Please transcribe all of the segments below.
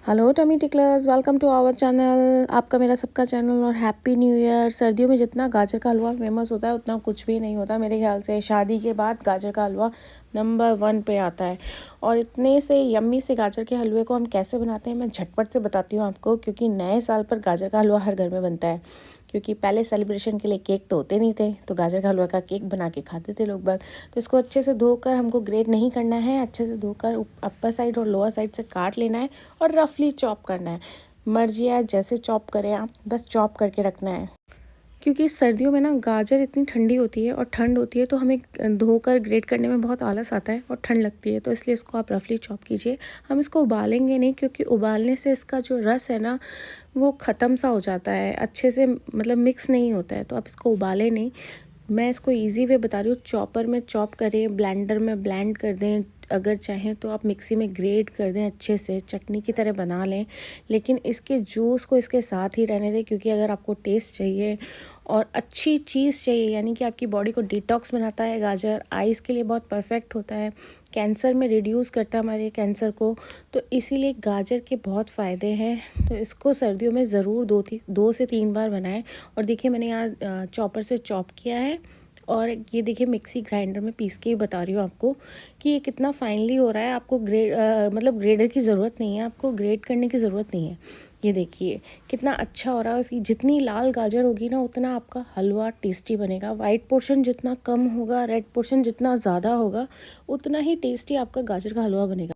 Hello tummy ticklers, welcome to our channel. आपका मेरा सबका चैनल और हैप्पी न्यू ईयर। सर्दियों में जितना गाजर का हलवा फेमस होता है उतना कुछ भी नहीं होता मेरे ख्याल से। शादी के बाद गाजर का हलवा नंबर 1 पे आता है। और इतने से यम्मी से गाजर के हलवे को हम कैसे बनाते हैं मैं झटपट से बताती हूँ आपको, क्योंकि नए साल पर गाजर का हलवा हर घर में बनता है। क्योंकि पहले सेलिब्रेशन के लिए केक तो होते नहीं थे, तो गाजर का हलवा का केक बना के खाते थे लोग बाग। तो इसको अच्छे से धोकर हमको ग्रेट नहीं करना है, अच्छे से धोकर अपर साइड और लोअर साइड से काट लेना है और रफली चॉप करना है। मर्जी है जैसे चॉप करें आप, बस चॉप करके रखना है। क्योंकि सर्दियों में ना गाजर इतनी ठंडी होती है और ठंड होती है, तो हमें धोकर ग्रेट करने में बहुत आलस आता है और ठंड लगती है, तो इसलिए इसको आप रफली चॉप कीजिए। हम इसको उबालेंगे नहीं, क्योंकि उबालने से इसका जो रस है ना वो ख़त्म सा हो जाता है, अच्छे से मतलब मिक्स नहीं होता है। तो आप इसको उबालें नहीं। मैं इसको इजी वे बता रही हूँ। चॉपर में चॉप करें, ब्लेंडर में ब्लेंड कर दें, अगर चाहें तो आप मिक्सी में ग्रेट कर दें, अच्छे से चटनी की तरह बना लें। लेकिन इसके जूस को इसके साथ ही रहने दें, क्योंकि अगर आपको टेस्ट चाहिए और अच्छी चीज़ चाहिए, यानी कि आपकी बॉडी को डिटॉक्स बनाता है गाजर, आइज़ के लिए बहुत परफेक्ट होता है, कैंसर में रिड्यूस करता है हमारे कैंसर को, तो इसीलिए गाजर के बहुत फ़ायदे हैं। तो इसको सर्दियों में ज़रूर 2 से 3 बार बनाएं। और देखिए मैंने यहाँ चॉपर से चॉप किया है, और ये देखिए मिक्सी ग्राइंडर में पीस के ही बता रही हूँ आपको कि ये कितना फाइनली हो रहा है। आपको मतलब ग्रेडर की ज़रूरत नहीं है, आपको ग्रेट करने की ज़रूरत नहीं है। ये देखिए कितना अच्छा हो रहा है। उसकी जितनी लाल गाजर होगी ना उतना आपका हलवा टेस्टी बनेगा। वाइट पोर्शन जितना कम होगा, रेड पोर्शन जितना ज़्यादा होगा, उतना ही टेस्टी आपका गाजर का हलवा बनेगा।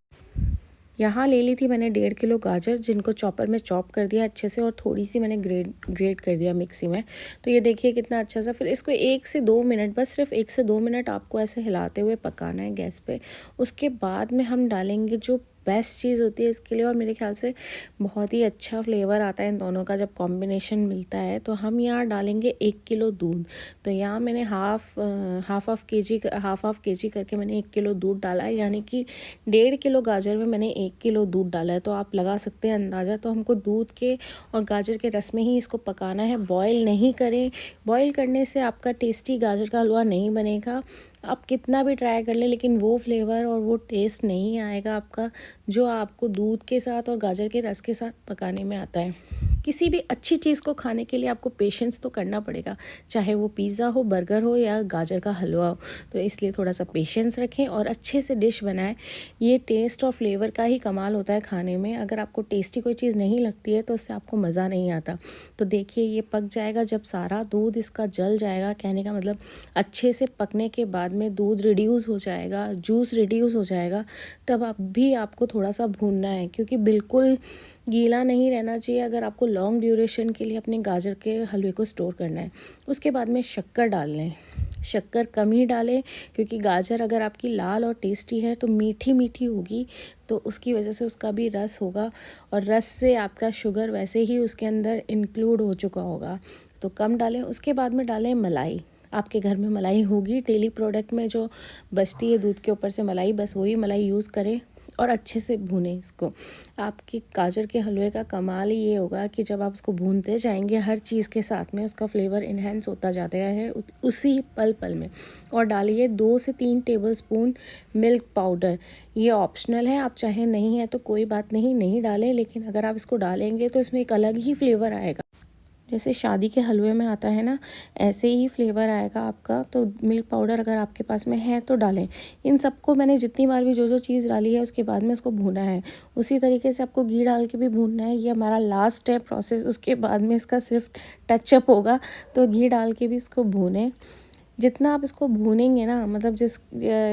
यहाँ ले ली थी मैंने 1.5 किलो गाजर, जिनको चॉपर में चॉप कर दिया अच्छे से, और थोड़ी सी मैंने ग्रेट कर दिया मिक्सी में। तो ये देखिए कितना अच्छा सा। फिर इसको 1 से 2 मिनट, बस सिर्फ 1 से 2 मिनट आपको ऐसे हिलाते हुए पकाना है गैस पे। उसके बाद में हम डालेंगे जो बेस्ट चीज़ होती है इसके लिए, और मेरे ख्याल से बहुत ही अच्छा फ्लेवर आता है इन दोनों का जब कॉम्बिनेशन मिलता है। तो हम यहाँ डालेंगे 1 किलो दूध। तो यहाँ मैंने हाफ के जी करके मैंने 1 किलो दूध डाला है, यानी कि 1.5 किलो गाजर में मैंने 1 किलो दूध डाला है। तो आप लगा सकते हैं अंदाज़ा। तो हमको दूध के और गाजर के रस में ही इसको पकाना है, बॉयल नहीं करें। बॉयल करने से आपका टेस्टी गाजर का हलवा नहीं बनेगा। आप कितना भी ट्राई कर ले, लेकिन वो फ्लेवर और वो टेस्ट नहीं आएगा आपका, जो आपको दूध के साथ और गाजर के रस के साथ पकाने में आता है। किसी भी अच्छी चीज़ को खाने के लिए आपको पेशेंस तो करना पड़ेगा, चाहे वो पिज़्ज़ा हो, बर्गर हो या गाजर का हलवा हो। तो इसलिए थोड़ा सा पेशेंस रखें और अच्छे से डिश बनाएं। ये टेस्ट और फ्लेवर का ही कमाल होता है खाने में। अगर आपको टेस्टी कोई चीज़ नहीं लगती है तो उससे आपको मज़ा नहीं आता। तो देखिए ये पक जाएगा, जब सारा दूध इसका जल जाएगा, कहने का मतलब अच्छे से पकने के बाद में दूध रिड्यूस हो जाएगा, जूस रिड्यूस हो जाएगा, तब आप भी आपको थोड़ा सा भूनना है, क्योंकि बिल्कुल गीला नहीं रहना चाहिए अगर आपको लॉन्ग ड्यूरेशन के लिए अपने गाजर के हलवे को स्टोर करना है। उसके बाद में शक्कर डाल लें। शक्कर कम ही डालें, क्योंकि गाजर अगर आपकी लाल और टेस्टी है तो मीठी मीठी होगी, तो उसकी वजह से उसका भी रस होगा, और रस से आपका शुगर वैसे ही उसके अंदर इंक्लूड हो चुका होगा, तो कम डालें। उसके बाद में डालें मलाई। आपके घर में मलाई होगी, डेली प्रोडक्ट में जो बचती है दूध के ऊपर से मलाई, बस वही मलाई यूज़ करें और अच्छे से भूनें इसको। आपकी गाजर के हलवे का कमाल ही ये होगा कि जब आप उसको भूनते जाएंगे हर चीज़ के साथ में, उसका फ्लेवर इन्हेंस होता जाता है उसी पल पल में। और डालिए 2 से 3 टेबल स्पून मिल्क पाउडर। ये ऑप्शनल है, आप चाहे नहीं है तो कोई बात नहीं, नहीं डालें, लेकिन अगर आप इसको डालेंगे तो इसमें एक अलग ही फ्लेवर आएगा। जैसे शादी के हलवे में आता है ना, ऐसे ही फ्लेवर आएगा आपका। तो मिल्क पाउडर अगर आपके पास में है तो डालें। इन सबको मैंने जितनी बार भी जो जो चीज़ डाली है उसके बाद में इसको भूना है। उसी तरीके से आपको घी डाल के भी भूनना है। ये हमारा लास्ट है प्रोसेस, उसके बाद में इसका सिर्फ टचअप होगा। तो घी डाल के भी इसको भूनें। जितना आप इसको भूनेंगे ना, मतलब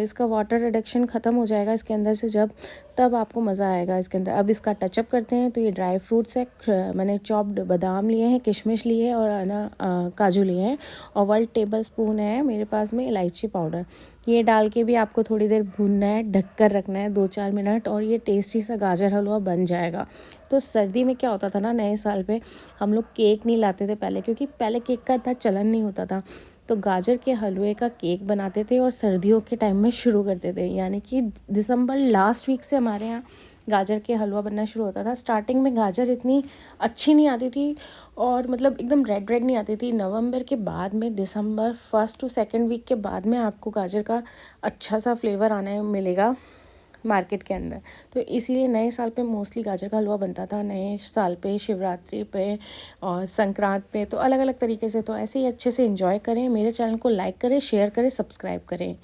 इसका वाटर रिडक्शन ख़त्म हो जाएगा इसके अंदर से जब, तब आपको मज़ा आएगा इसके अंदर। अब इसका टचअप करते हैं। तो ये ड्राई फ्रूट्स है, मैंने चॉप्ड बादाम लिए हैं, किशमिश लिए हैं, और ना काजू लिए हैं, और 1 टेबल स्पून है मेरे पास में इलायची पाउडर। ये डाल के भी आपको थोड़ी देर भूनना है, ढककर रखना है 2-4 मिनट, और ये टेस्टी सा गाजर हलवा बन जाएगा। तो सर्दी में क्या होता था ना, नए साल पे हम लोग केक नहीं लाते थे पहले, क्योंकि पहले केक का इतना चलन नहीं होता था। तो गाजर के हलवे का केक बनाते थे और सर्दियों के टाइम में शुरू करते थे, यानी कि दिसंबर लास्ट वीक से हमारे यहाँ गाजर के हलवा बनना शुरू होता था। स्टार्टिंग में गाजर इतनी अच्छी नहीं आती थी, और मतलब एकदम रेड रेड नहीं आती थी। नवंबर के बाद में, दिसंबर 1 to 2 वीक के बाद में आपको गाजर का अच्छा सा फ्लेवर आने मिलेगा। मार्केट के अंदर। तो इसीलिए नए साल पे मोस्टली गाजर का हलवा बनता था, नए साल पे, शिवरात्रि पे और संक्रांत पे, तो अलग अलग तरीके से। तो ऐसे ही अच्छे से एंजॉय करें। मेरे चैनल को लाइक करें, शेयर करें, सब्सक्राइब करें।